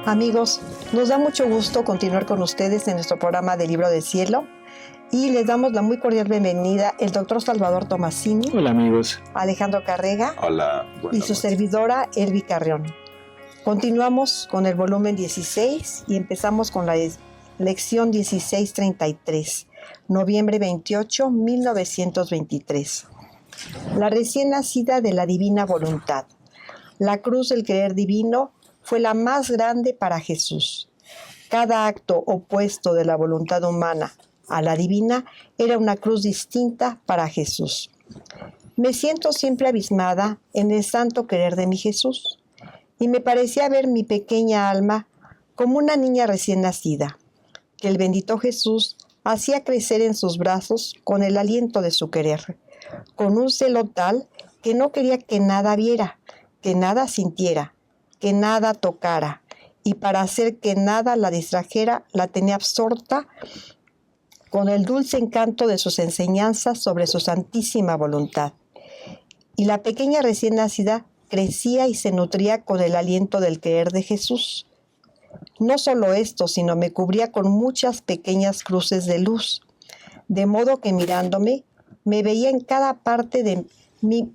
Amigos, nos da mucho gusto continuar con ustedes en nuestro programa de Libro del Cielo y les damos la muy cordial bienvenida el doctor Salvador Tomasini. Hola amigos. Alejandro Carrega. Hola. Y su servidora Elvi Carrión. Continuamos con el volumen 16 y empezamos con la lección 1633, noviembre 28, 1923. La recién nacida de la divina voluntad. La cruz del querer divino fue la más grande para Jesús. Cada acto opuesto de la voluntad humana a la divina era una cruz distinta para Jesús. Me siento siempre abismada en el santo querer de mi Jesús, y me parecía ver mi pequeña alma como una niña recién nacida, que el bendito Jesús hacía crecer en sus brazos con el aliento de su querer, con un celo tal que no quería que nada viera, que nada sintiera, que nada tocara, y para hacer que nada la distrajera, la tenía absorta con el dulce encanto de sus enseñanzas sobre su santísima voluntad. Y la pequeña recién nacida crecía y se nutría con el aliento del querer de Jesús. No solo esto, sino me cubría con muchas pequeñas cruces de luz, de modo que mirándome, me veía en cada parte de mí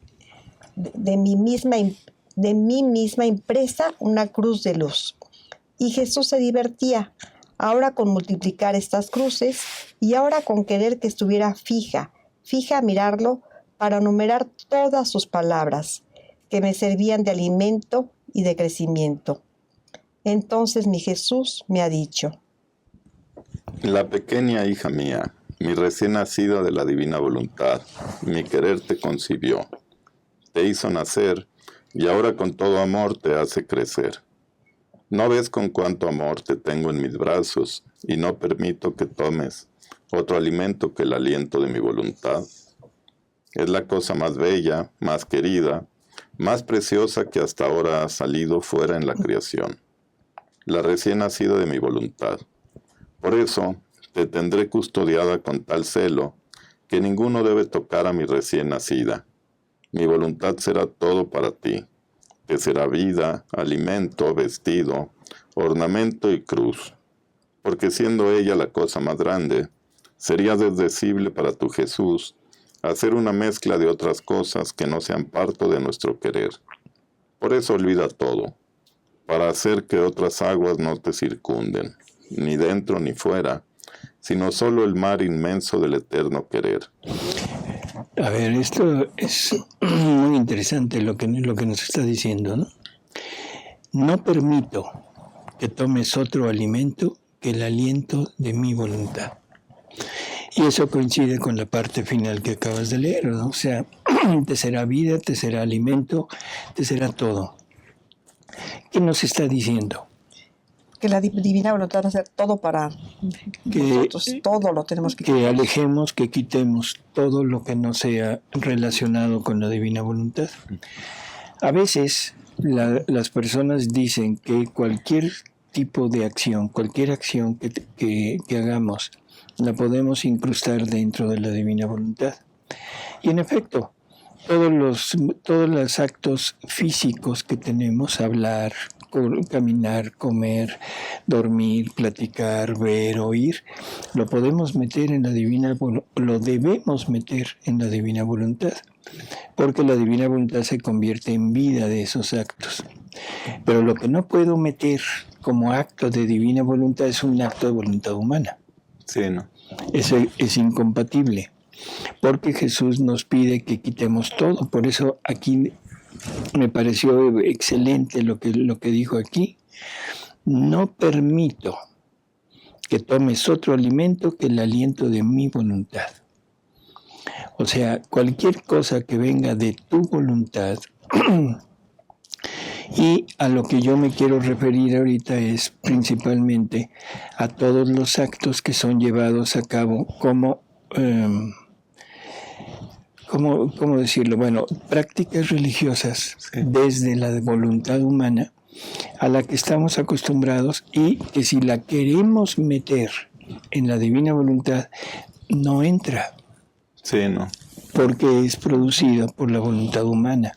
misma impresa una cruz de luz. Y Jesús se divertía, ahora con multiplicar estas cruces y ahora con querer que estuviera fija a mirarlo para numerar todas sus palabras, que me servían de alimento y de crecimiento. Entonces mi Jesús me ha dicho: La pequeña hija mía, mi recién nacida de la divina voluntad, mi querer te concibió, te hizo nacer y ahora con todo amor te hace crecer. ¿No ves con cuánto amor te tengo en mis brazos y no permito que tomes otro alimento que el aliento de mi voluntad? Es la cosa más bella, más querida, más preciosa que hasta ahora ha salido fuera en la creación, la recién nacida de mi voluntad. Por eso te tendré custodiada con tal celo que ninguno debe tocar a mi recién nacida. Mi voluntad será todo para ti. Te será vida, alimento, vestido, ornamento y cruz. Porque siendo ella la cosa más grande, sería desdecible para tu Jesús hacer una mezcla de otras cosas que no sean parte de nuestro querer. Por eso olvida todo, para hacer que otras aguas no te circunden, ni dentro ni fuera, sino solo el mar inmenso del eterno querer. A ver, esto es muy interesante lo que nos está diciendo, ¿no? No permito que tomes otro alimento que el aliento de mi voluntad. Y eso coincide con la parte final que acabas de leer, ¿no? O sea, te será vida, te será alimento, te será todo. ¿Qué nos está diciendo? Que la divina voluntad va a hacer todo para nosotros, todo lo tenemos que quitar. Que alejemos, que quitemos todo lo que no sea relacionado con la divina voluntad. A veces las personas dicen que cualquier tipo de acción, cualquier acción que hagamos, la podemos incrustar dentro de la divina voluntad. Y en efecto, todos los actos físicos que tenemos, hablar, caminar, comer, dormir, platicar, ver, oír, lo podemos meter en la divina voluntad, lo debemos meter en la divina voluntad, porque la divina voluntad se convierte en vida de esos actos. Pero lo que no puedo meter como acto de divina voluntad es un acto de voluntad humana. Sí, ¿no? Eso es incompatible, porque Jesús nos pide que quitemos todo. Por eso aquí me pareció excelente lo que dijo aquí. No permito que tomes otro alimento que el aliento de mi voluntad. O sea, cualquier cosa que venga de tu voluntad. Y a lo que yo me quiero referir ahorita es principalmente a todos los actos que son llevados a cabo como, ¿cómo decirlo? Bueno, prácticas religiosas desde la voluntad humana a la que estamos acostumbrados y que si la queremos meter en la divina voluntad, no entra. Sí, ¿no? Porque es producida por la voluntad humana.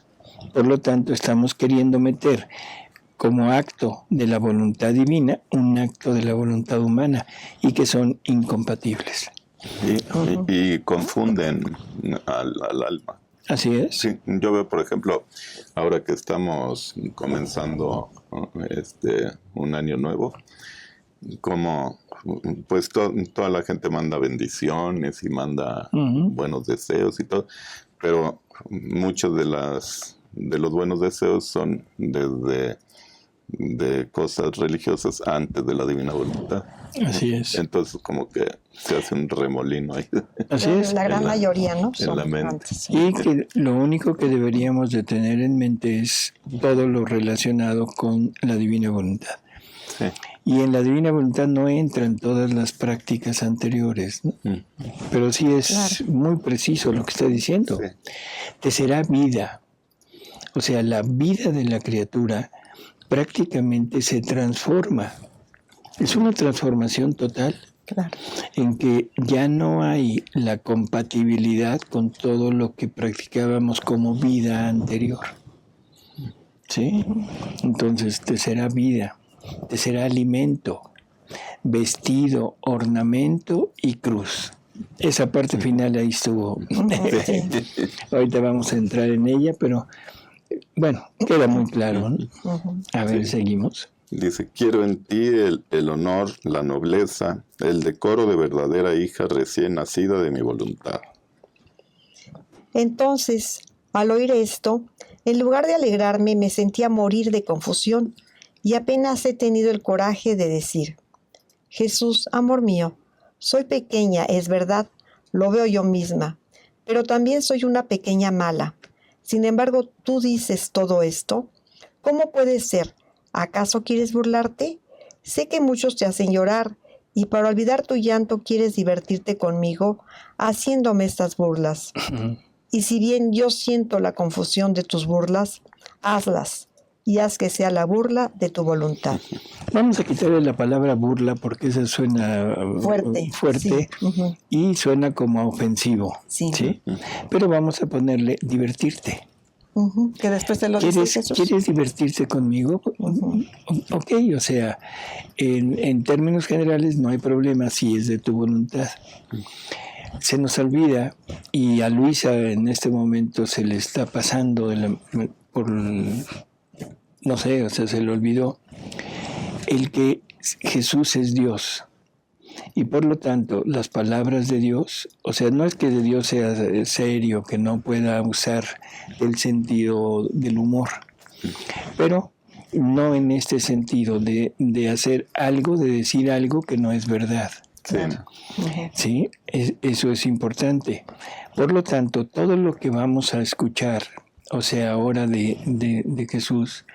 Por lo tanto, estamos queriendo meter como acto de la voluntad divina, un acto de la voluntad humana, y que son incompatibles. Y confunden al alma. Así es. Sí, yo veo, por ejemplo, ahora que estamos comenzando un año nuevo, como pues toda la gente manda bendiciones y manda buenos deseos y todo, pero muchos de los buenos deseos son de cosas religiosas antes de la divina voluntad. Así es. Entonces como que se hace un remolino ahí. Así es. La gran mayoría, ¿no? En la mente. Antes. Y que lo único que deberíamos de tener en mente es todo lo relacionado con la divina voluntad. Sí. Y en la divina voluntad no entran todas las prácticas anteriores, ¿no? Pero sí es muy preciso lo que está diciendo. Sí. Te será vida. O sea, la vida de la criatura prácticamente se transforma. Es una transformación total. Claro. En que ya no hay la compatibilidad con todo lo que practicábamos como vida anterior. ¿Sí? Entonces te será vida, te será alimento, vestido, ornamento y cruz. Esa parte final ahí estuvo. Sí. Ahorita vamos a entrar en ella, pero bueno, queda muy claro, ¿no? A ver, seguimos. Dice, quiero en ti el honor, la nobleza, el decoro de verdadera hija recién nacida de mi voluntad. Entonces, al oír esto, en lugar de alegrarme, me sentía morir de confusión y apenas he tenido el coraje de decir, Jesús, amor mío, soy pequeña, es verdad, lo veo yo misma, pero también soy una pequeña mala. Sin embargo, tú dices todo esto. ¿Cómo puede ser? ¿Acaso quieres burlarte? Sé que muchos te hacen llorar, y para olvidar tu llanto quieres divertirte conmigo, haciéndome estas burlas. Y si bien yo siento la confusión de tus burlas, hazlas, y haz que sea la burla de tu voluntad. Vamos a quitarle la palabra burla porque esa suena fuerte sí. Y suena como ofensivo. Sí. ¿Sí? Pero vamos a ponerle divertirte. Que después te lo dice Jesús. ¿Quieres divertirte conmigo? Ok, o sea, en términos generales no hay problema si es de tu voluntad. Se nos olvida, y a Luisa en este momento se le está pasando no sé, o sea, se le olvidó el que Jesús es Dios. Y por lo tanto, las palabras de Dios, o sea, no es que de Dios sea serio, que no pueda usar el sentido del humor, pero no en este sentido de hacer algo, de decir algo que no es verdad. Sí. ¿Sí? Eso es importante. Por lo tanto, todo lo que vamos a escuchar, o sea, ahora de Jesús,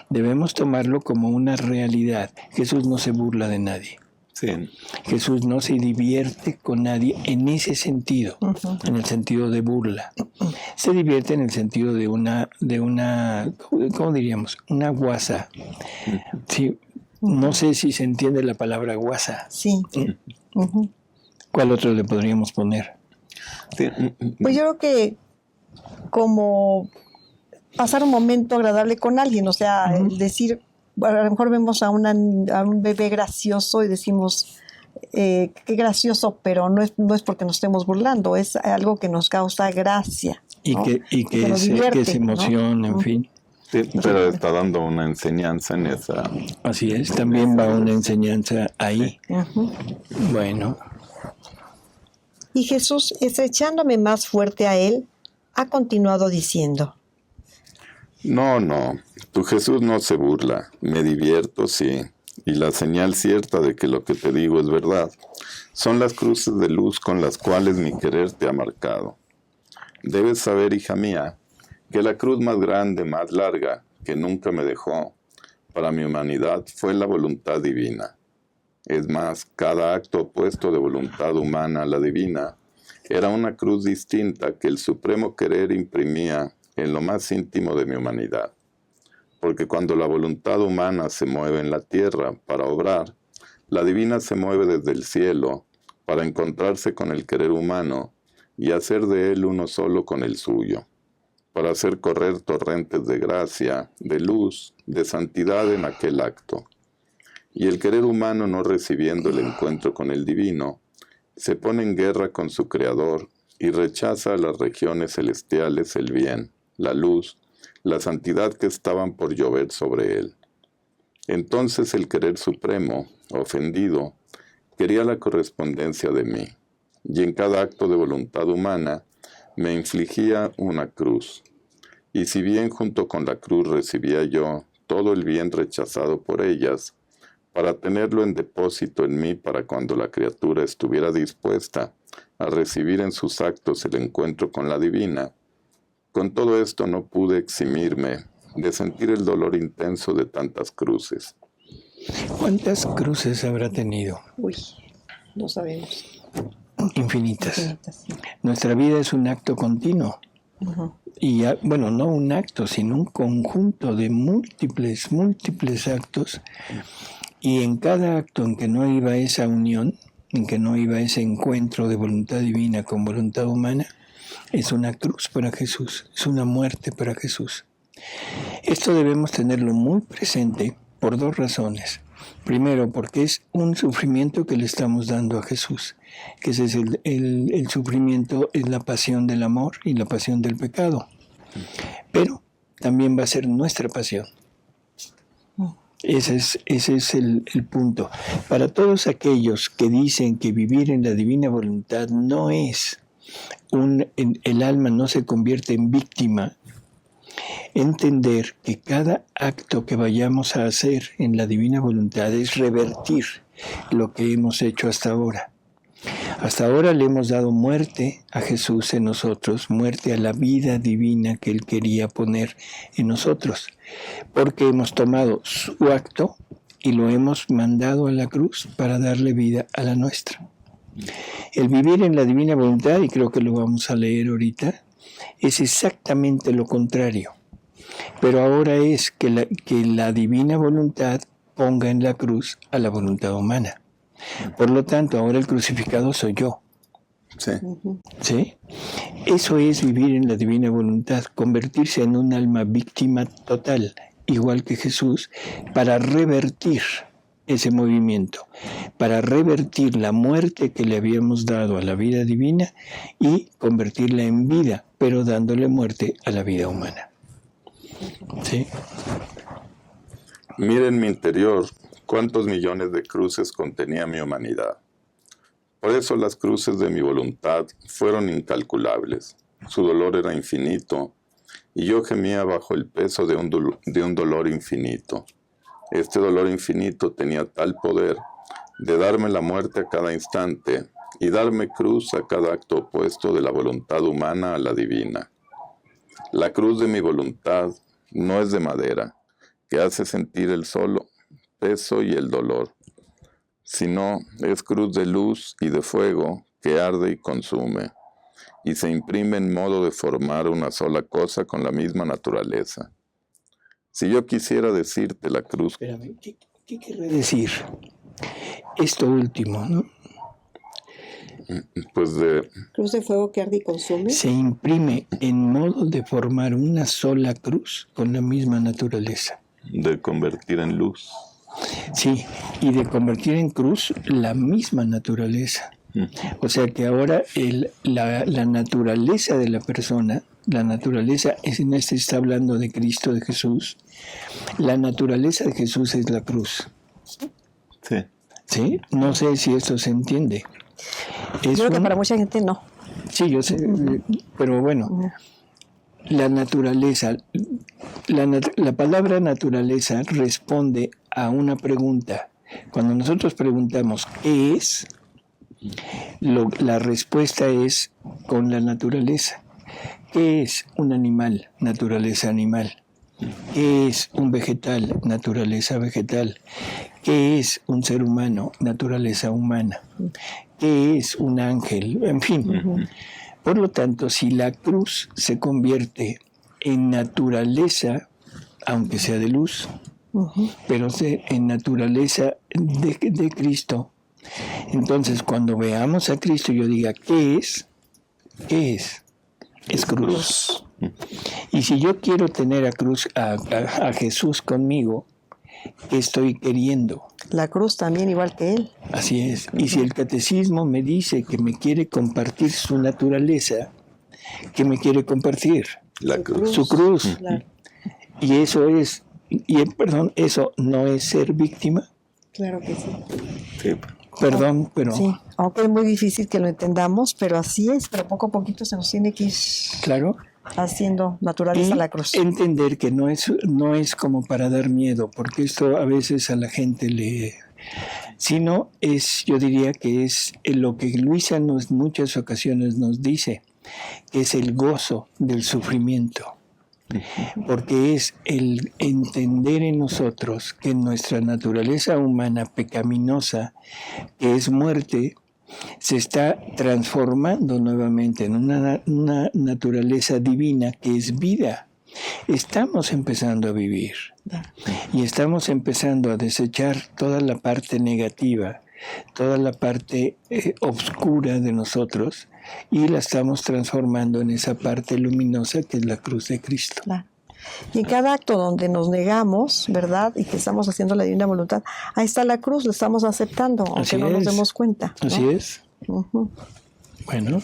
debemos tomarlo como una realidad. Jesús no se burla de nadie. Sí. Jesús no se divierte con nadie en ese sentido, en el sentido de burla. Se divierte en el sentido de una ¿cómo diríamos? Una guasa. Sí, no sé si se entiende la palabra guasa. Sí. ¿Cuál otro le podríamos poner? Sí. Pues yo creo que como pasar un momento agradable con alguien, o sea, decir, a lo mejor vemos a un bebé gracioso y decimos, qué gracioso, pero no es porque nos estemos burlando, es algo que nos causa gracia. ¿No? Y que se emociona, ¿no? En fin. Sí, pero está dando una enseñanza en esa. Así es, también va una enseñanza ahí. Bueno. Y Jesús, estrechándome más fuerte a él, ha continuado diciendo, No, tu Jesús no se burla, me divierto, sí, y la señal cierta de que lo que te digo es verdad, son las cruces de luz con las cuales mi querer te ha marcado. Debes saber, hija mía, que la cruz más grande, más larga, que nunca me dejó, para mi humanidad fue la voluntad divina. Es más, cada acto opuesto de voluntad humana a la divina era una cruz distinta que el supremo querer imprimía en lo más íntimo de mi humanidad. Porque cuando la voluntad humana se mueve en la tierra para obrar, la divina se mueve desde el cielo para encontrarse con el querer humano y hacer de él uno solo con el suyo. para hacer correr torrentes de gracia, de luz, de santidad en aquel acto. Y el querer humano, no recibiendo el encuentro con el divino, se pone en guerra con su Creador y rechaza a las regiones celestiales el bien, la luz, la santidad que estaban por llover sobre él. Entonces el querer supremo, ofendido, quería la correspondencia de mí, y en cada acto de voluntad humana me infligía una cruz. Y si bien junto con la cruz recibía yo todo el bien rechazado por ellas, para tenerlo en depósito en mí para cuando la criatura estuviera dispuesta a recibir en sus actos el encuentro con la divina, con todo esto no pude eximirme de sentir el dolor intenso de tantas cruces. ¿Cuántas cruces habrá tenido? Uy, no sabemos. Infinitas. Sí. Nuestra vida es un acto continuo. Ujú. Y bueno, no un acto, sino un conjunto de múltiples actos. Y en cada acto en que no iba esa unión, en que no iba ese encuentro de voluntad divina con voluntad humana, es una cruz para Jesús, es una muerte para Jesús. Esto debemos tenerlo muy presente por dos razones. Primero, porque es un sufrimiento que le estamos dando a Jesús, que ese es el sufrimiento, es la pasión del amor y la pasión del pecado. Pero también va a ser nuestra pasión. Ese es el punto. Para todos aquellos que dicen que vivir en la divina voluntad no es el alma no se convierte en víctima, entender que cada acto que vayamos a hacer en la divina voluntad es revertir lo que hemos hecho hasta ahora. Hasta ahora le hemos dado muerte a Jesús en nosotros, muerte a la vida divina que Él quería poner en nosotros, porque hemos tomado su acto y lo hemos mandado a la cruz para darle vida a la nuestra. El vivir en la divina voluntad, y creo que lo vamos a leer ahorita, es exactamente lo contrario. Pero ahora es que la divina voluntad ponga en la cruz a la voluntad humana. Por lo tanto, ahora el crucificado soy yo. Sí. ¿Sí? Eso es vivir en la divina voluntad, convertirse en un alma víctima total, igual que Jesús, para revertir ese movimiento, para revertir la muerte que le habíamos dado a la vida divina y convertirla en vida, pero dándole muerte a la vida humana. ¿Sí? Miren mi interior, cuántos millones de cruces contenía mi humanidad. Por eso las cruces de mi voluntad fueron incalculables. Su dolor era infinito, y yo gemía bajo el peso de un dolor infinito. Este dolor infinito tenía tal poder de darme la muerte a cada instante y darme cruz a cada acto opuesto de la voluntad humana a la divina. La cruz de mi voluntad no es de madera, que hace sentir el solo peso y el dolor, sino es cruz de luz y de fuego que arde y consume, y se imprime en modo de formar una sola cosa con la misma naturaleza. Si yo quisiera decirte la cruz... Espérame, ¿qué quiere decir esto último, no? Pues Cruz de fuego que arde y consume. Se imprime en modo de formar una sola cruz con la misma naturaleza. de convertir en luz. Sí, y de convertir en cruz la misma naturaleza. O sea que ahora la naturaleza de la persona, la naturaleza, en este está hablando de Cristo, de Jesús, la naturaleza de Jesús es la cruz. Sí. ¿Sí? No sé si esto se entiende. Yo creo que para mucha gente no. Sí, yo sé, pero bueno, la naturaleza, la palabra naturaleza responde a una pregunta. Cuando nosotros preguntamos ¿qué es?, la respuesta es con la naturaleza. ¿Qué es un animal? Naturaleza animal. ¿Qué es un vegetal? Naturaleza vegetal. ¿Qué es un ser humano? Naturaleza humana. ¿Qué es un ángel? En fin. Por lo tanto, si la cruz se convierte en naturaleza, aunque sea de luz, pero en naturaleza de Cristo, entonces cuando veamos a Cristo yo diga, ¿qué es? ¿Qué es? Es cruz. Y si yo quiero tener a Jesús conmigo, ¿qué estoy queriendo? La cruz también, igual que Él. Así es. Y si el catecismo me dice que me quiere compartir su naturaleza, ¿qué me quiere compartir? La cruz. Su cruz. Claro. Y eso es, eso no es ser víctima. Claro que sí. Sí. Perdón, pero Sí, aunque es muy difícil que lo entendamos, pero así es, pero poco a poquito se nos tiene que ir claro. haciendo naturaleza Y la cruz. entender que no es como para dar miedo, porque esto a veces a la gente sino yo diría que es lo que Luisa en muchas ocasiones nos dice, que es el gozo del sufrimiento. Porque es el entender en nosotros que nuestra naturaleza humana pecaminosa, que es muerte, se está transformando nuevamente en una naturaleza divina que es vida. Estamos empezando a vivir y estamos empezando a desechar toda la parte negativa, toda la parte oscura de nosotros, y la estamos transformando en esa parte luminosa que es la cruz de Cristo. Claro. Y en cada acto donde nos negamos, ¿verdad? Y que estamos haciendo la divina voluntad, ahí está la cruz, lo estamos aceptando, aunque Así no nos es. demos cuenta, ¿no? Así es. Ujú. Bueno,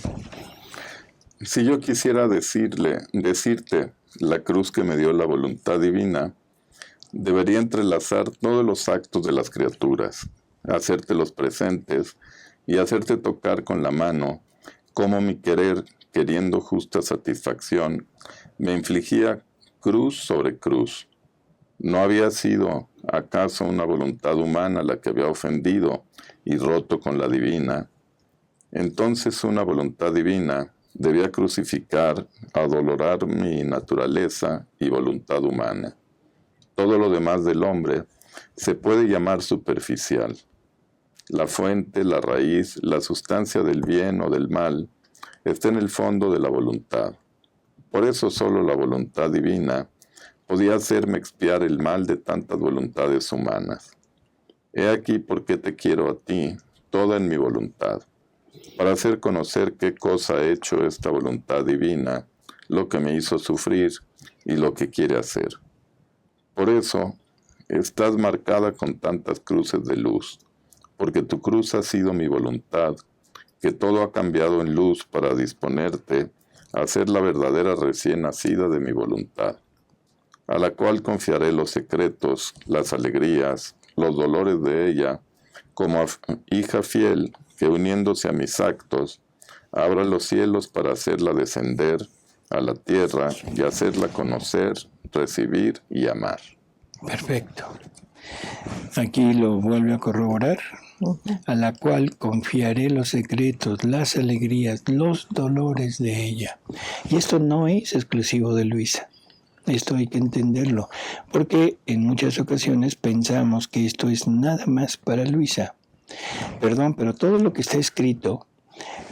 Si yo quisiera decirte la cruz que me dio la voluntad divina, debería entrelazar todos los actos de las criaturas, hacértelos presentes y hacerte tocar con la mano cómo mi querer, queriendo justa satisfacción, me infligía cruz sobre cruz. ¿No había sido acaso una voluntad humana la que había ofendido y roto con la divina? Entonces una voluntad divina debía crucificar, adolorar mi naturaleza y voluntad humana. Todo lo demás del hombre se puede llamar superficial. La fuente, la raíz, la sustancia del bien o del mal está en el fondo de la voluntad. Por eso solo la voluntad divina podía hacerme expiar el mal de tantas voluntades humanas. He aquí por qué te quiero a ti, toda en mi voluntad, para hacer conocer qué cosa ha hecho esta voluntad divina, lo que me hizo sufrir y lo que quiere hacer. Por eso estás marcada con tantas cruces de luz, porque tu cruz ha sido mi voluntad, que todo ha cambiado en luz para disponerte a ser la verdadera recién nacida de mi voluntad, a la cual confiaré los secretos, las alegrías, los dolores de ella, como hija fiel que uniéndose a mis actos, abra los cielos para hacerla descender a la tierra y hacerla conocer, recibir y amar. perfecto. Aquí lo vuelve a corroborar, a la cual confiaré los secretos, las alegrías, los dolores de ella. Y esto no es exclusivo de Luisa. Esto hay que entenderlo, porque en muchas ocasiones pensamos que esto es nada más para Luisa. Perdón, pero todo lo que está escrito,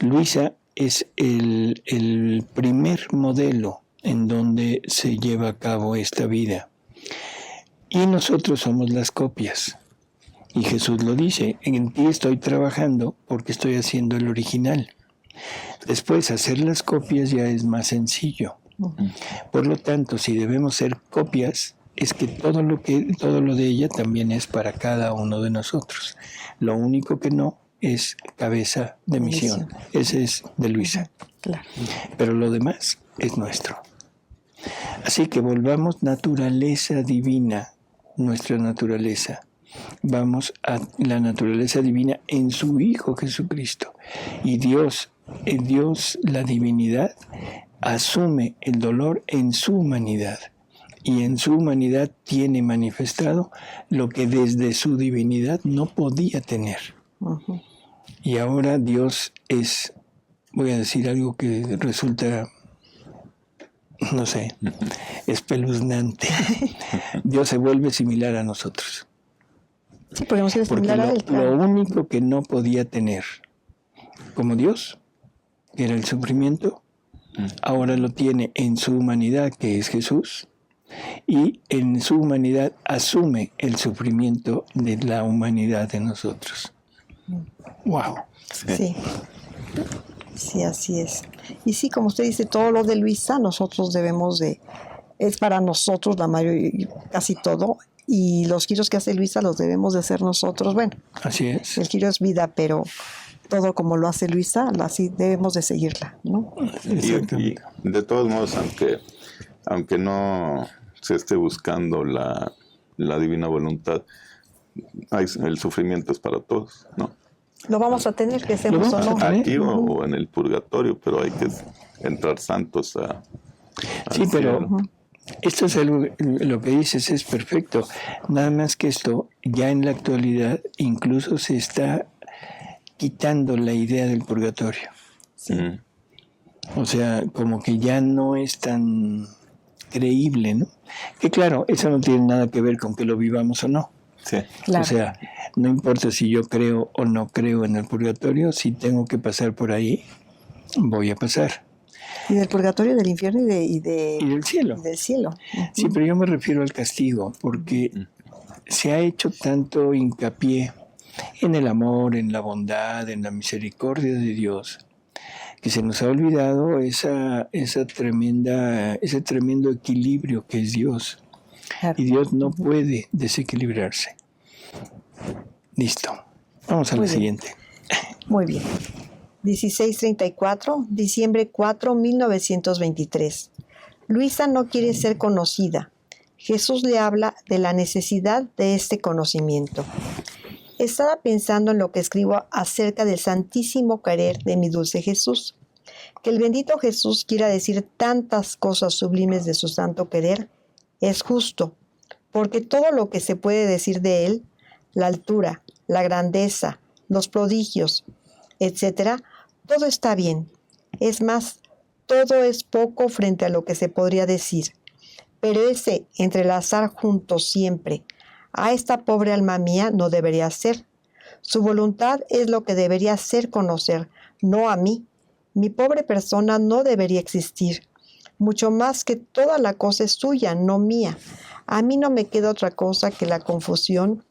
Luisa es el primer modelo en donde se lleva a cabo esta vida. Y nosotros somos las copias. Y Jesús lo dice, en ti estoy trabajando porque estoy haciendo el original. Después, hacer las copias ya es más sencillo. Por lo tanto, si debemos ser copias, es que todo lo de ella también es para cada uno de nosotros. Lo único que no es cabeza de misión. Ese es de Luisa. Claro. Pero lo demás es nuestro. Así que volvamos naturaleza divina, nuestra naturaleza. Vamos a la naturaleza divina en su Hijo Jesucristo. Y Dios, la divinidad, asume el dolor en su humanidad. Y en su humanidad tiene manifestado lo que desde su divinidad no podía tener. Uh-huh. Y ahora Dios es, voy a decir algo que resulta, no sé, espeluznante. Dios se vuelve similar a nosotros. Sí, podemos ser Porque similar a él. Claro. lo único que no podía tener como Dios, que era el sufrimiento, ahora lo tiene en su humanidad, que es Jesús, y en su humanidad asume el sufrimiento de la humanidad de nosotros. ¡Wow! Sí. Sí, así es. Y sí, como usted dice, todo lo de Luisa, nosotros debemos de es para nosotros la mayoría, casi todo, y los giros que hace Luisa los debemos de hacer nosotros. Bueno, Así es. el giro es vida, pero todo como lo hace Luisa, así debemos de seguirla, ¿no? Y de todos modos, aunque no se esté buscando la divina voluntad, el sufrimiento es para todos, ¿no? Lo vamos a tener, que hacemos o no. Aquí o en el purgatorio, pero hay que entrar santos a... Sí, pero esto es lo que dices es perfecto. Nada más que esto, ya en la actualidad, incluso se está quitando la idea del purgatorio. Sí. O sea, como que ya no es tan creíble, ¿no? Que claro, eso no tiene nada que ver con que lo vivamos o no. Sí. Claro. O sea, no importa si yo creo o no creo en el purgatorio, si tengo que pasar por ahí, voy a pasar. Y del purgatorio, del infierno y del cielo. Y del cielo. Sí, pero yo me refiero al castigo, porque se ha hecho tanto hincapié en el amor, en la bondad, en la misericordia de Dios, que se nos ha olvidado ese tremendo equilibrio que es Dios. Claro. Y Dios no puede desequilibrarse. Listo. Vamos a la siguiente. Muy bien. 1634, diciembre 4, 1923. Luisa no quiere ser conocida. Jesús le habla de la necesidad de este conocimiento. Estaba pensando en lo que escribo acerca del santísimo querer de mi dulce Jesús. Que el bendito Jesús quiera decir tantas cosas sublimes de su santo querer es justo, porque todo lo que se puede decir de él, la altura, la grandeza, los prodigios, etc., todo está bien. Es más, todo es poco frente a lo que se podría decir. Pero ese entrelazar juntos siempre a esta pobre alma mía no debería ser. Su voluntad es lo que debería hacer conocer, no a mí. Mi pobre persona no debería existir. Mucho más que toda la cosa es suya, no mía. A mí no me queda otra cosa que la confusión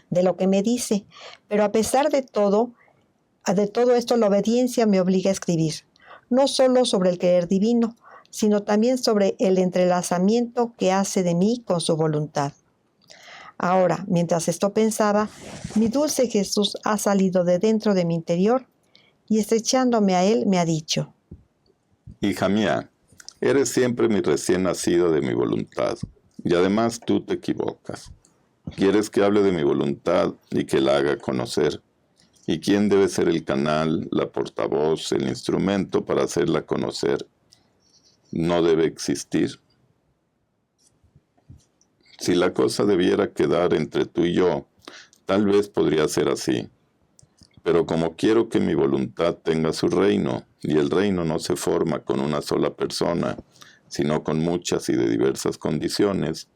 de lo que me dice, pero a pesar de todo esto, la obediencia me obliga a escribir, no solo sobre el querer divino, sino también sobre el entrelazamiento que hace de mí con su voluntad. Ahora, mientras esto pensaba, mi dulce Jesús ha salido de dentro de mi interior y estrechándome a él me ha dicho: Hija mía, eres siempre mi recién nacido de mi voluntad, y además tú te equivocas. Quieres que hable de mi voluntad y que la haga conocer. ¿Y quién debe ser el canal, la portavoz, el instrumento para hacerla conocer? No debe existir. Si la cosa debiera quedar entre tú y yo, tal vez podría ser así. Pero como quiero que mi voluntad tenga su reino, y el reino no se forma con una sola persona, sino con muchas y de diversas condiciones,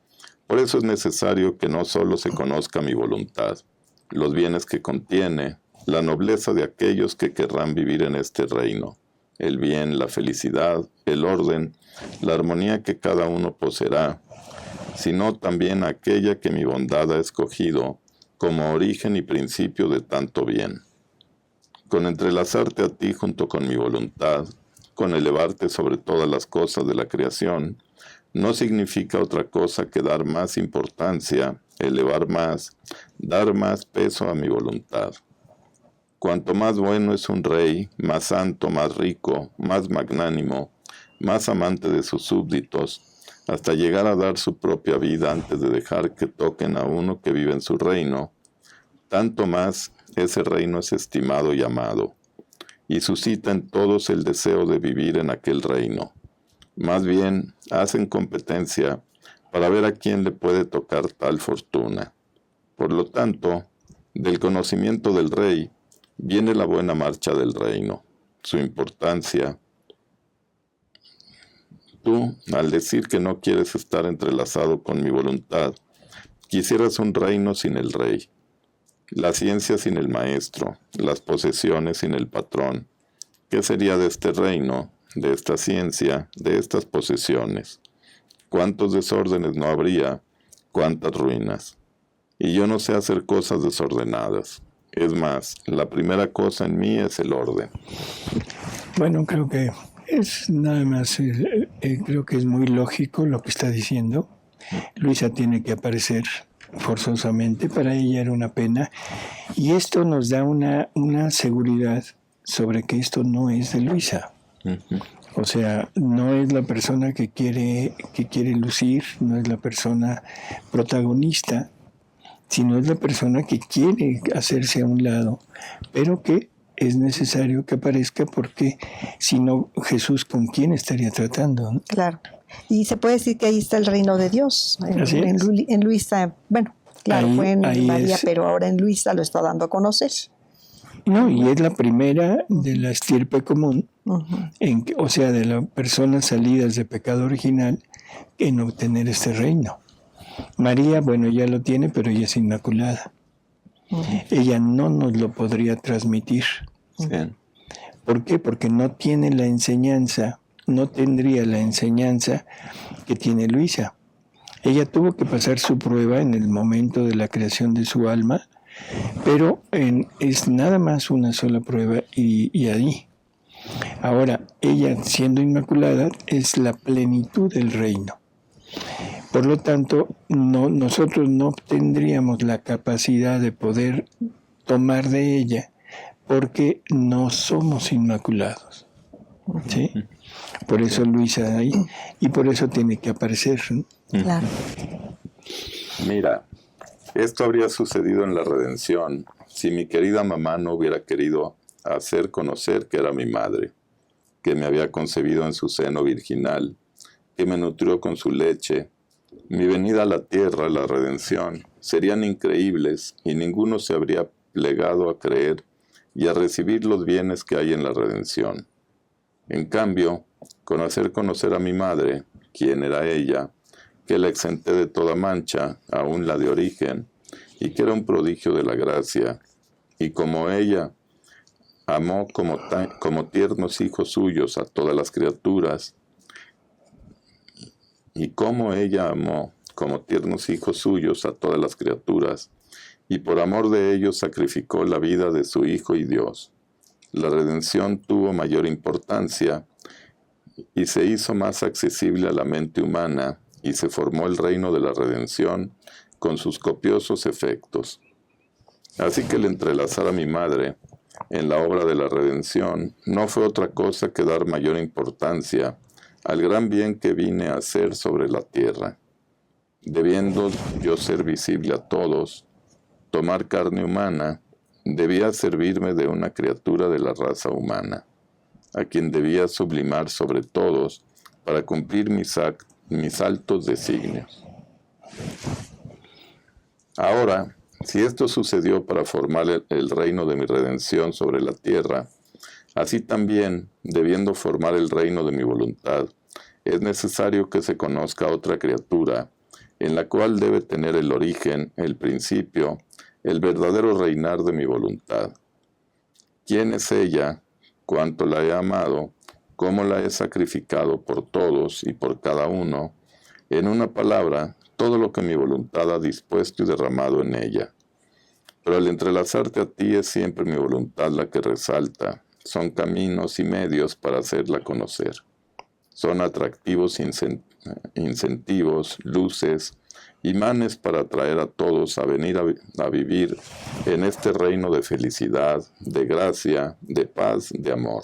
por eso es necesario que no solo se conozca mi voluntad, los bienes que contiene, la nobleza de aquellos que querrán vivir en este reino, el bien, la felicidad, el orden, la armonía que cada uno poseerá, sino también aquella que mi bondad ha escogido como origen y principio de tanto bien. Con entrelazarte a ti junto con mi voluntad, con elevarte sobre todas las cosas de la creación, no significa otra cosa que dar más importancia, elevar más, dar más peso a mi voluntad. Cuanto más bueno es un rey, más santo, más rico, más magnánimo, más amante de sus súbditos, hasta llegar a dar su propia vida antes de dejar que toquen a uno que vive en su reino, tanto más ese reino es estimado y amado, y suscita en todos el deseo de vivir en aquel reino. Más bien, hacen competencia para ver a quién le puede tocar tal fortuna. Por lo tanto, del conocimiento del rey, viene la buena marcha del reino, su importancia. Tú, al decir que no quieres estar entrelazado con mi voluntad, quisieras un reino sin el rey, la ciencia sin el maestro, las posesiones sin el patrón. ¿Qué sería de este reino, de esta ciencia, de estas posesiones? ¿Cuántos desórdenes no habría? ¿Cuántas ruinas? Y yo no sé hacer cosas desordenadas. Es más, la primera cosa en mí es el orden. Bueno, creo que es nada más creo que es muy lógico lo que está diciendo. Luisa tiene que aparecer forzosamente, para ella era una pena, y esto nos da una seguridad sobre que esto no es de Luisa. O sea, no es la persona que quiere lucir, no es la persona protagonista, sino es la persona que quiere hacerse a un lado, pero que es necesario que aparezca, porque si no, Jesús, ¿con quién estaría tratando, no? Claro. Y se puede decir que ahí está el reino de Dios. En Luisa, bueno, claro, fue en María, pero ahora en Luisa lo está dando a conocer. No, y es la primera de la estirpe común, o sea, de las personas salidas de pecado original, en obtener este reino. María, bueno, ya lo tiene, pero ella es inmaculada. Ella no nos lo podría transmitir. Sí. ¿Por qué? Porque no tiene la enseñanza, no tendría la enseñanza que tiene Luisa. Ella tuvo que pasar su prueba en el momento de la creación de su alma, pero es nada más una sola prueba y ahí. Ahora, ella siendo inmaculada es la plenitud del reino. Por lo tanto, nosotros no tendríamos la capacidad de poder tomar de ella porque no somos inmaculados. ¿Sí? Por eso Luisa ahí, y por eso tiene que aparecer, ¿no? Claro. Mira, esto habría sucedido en la redención si mi querida mamá no hubiera querido hacer conocer que era mi madre, que me había concebido en su seno virginal, que me nutrió con su leche. Mi venida a la tierra, la redención, serían increíbles y ninguno se habría plegado a creer y a recibir los bienes que hay en la redención. En cambio, con hacer conocer a mi madre, quién era ella, que la exenté de toda mancha, aún la de origen, y que era un prodigio de la gracia, y como ella amó como tiernos hijos suyos a todas las criaturas, y como ella amó como tiernos hijos suyos a todas las criaturas, y por amor de ellos sacrificó la vida de su Hijo y Dios. La redención tuvo mayor importancia y se hizo más accesible a la mente humana, y se formó el reino de la redención con sus copiosos efectos. Así que el entrelazar a mi madre en la obra de la redención no fue otra cosa que dar mayor importancia al gran bien que vine a hacer sobre la tierra. Debiendo yo ser visible a todos, tomar carne humana, debía servirme de una criatura de la raza humana, a quien debía sublimar sobre todos para cumplir mis altos designios. Ahora, si esto sucedió para formar el reino de mi redención sobre la tierra, así también, debiendo formar el reino de mi voluntad, es necesario que se conozca otra criatura, en la cual debe tener el origen, el principio, el verdadero reinar de mi voluntad. ¿Quién es ella? ¿Cuánto la he amado? ¿Cómo la he sacrificado por todos y por cada uno? En una palabra, todo lo que mi voluntad ha dispuesto y derramado en ella. Pero al entrelazarte a ti es siempre mi voluntad la que resalta. Son caminos y medios para hacerla conocer. Son atractivos incentivos, luces, imanes para atraer a todos a venir a vivir en este reino de felicidad, de gracia, de paz, de amor.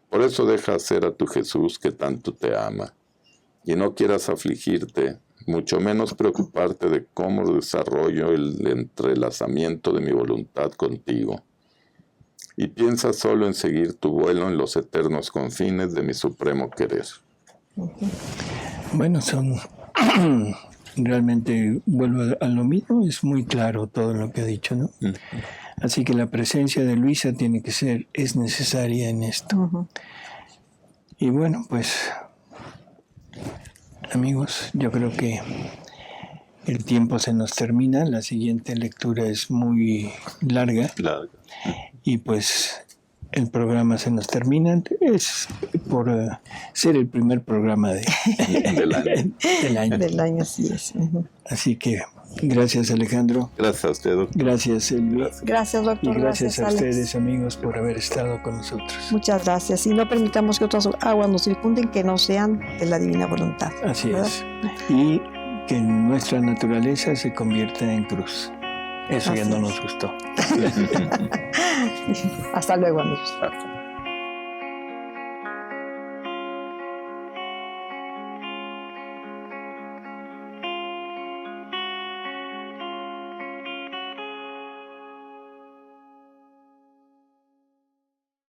Por eso deja hacer a tu Jesús que tanto te ama, y no quieras afligirte, mucho menos preocuparte de cómo desarrollo el entrelazamiento de mi voluntad contigo. Y piensa solo en seguir tu vuelo en los eternos confines de mi supremo querer. Bueno, realmente vuelvo a lo mismo, es muy claro todo lo que ha dicho, ¿no? Así que la presencia de Luisa es necesaria en esto. Y bueno, pues, amigos, yo creo que el tiempo se nos termina, la siguiente lectura es muy larga. Y pues el programa se nos termina. Es por ser el primer programa del año. Del año, así es. Así que Gracias, Alejandro. Gracias a usted, doctor. Gracias, Elvia. Gracias, Y doctor. gracias a Alex. ustedes, amigos, por haber estado con nosotros. Muchas gracias. Y no permitamos que otras aguas nos circunden que no sean de la divina voluntad. Así ¿verdad? es. Y que nuestra naturaleza se convierta en cruz. Eso ya Así no es. nos gustó. Hasta luego, amigos. Hasta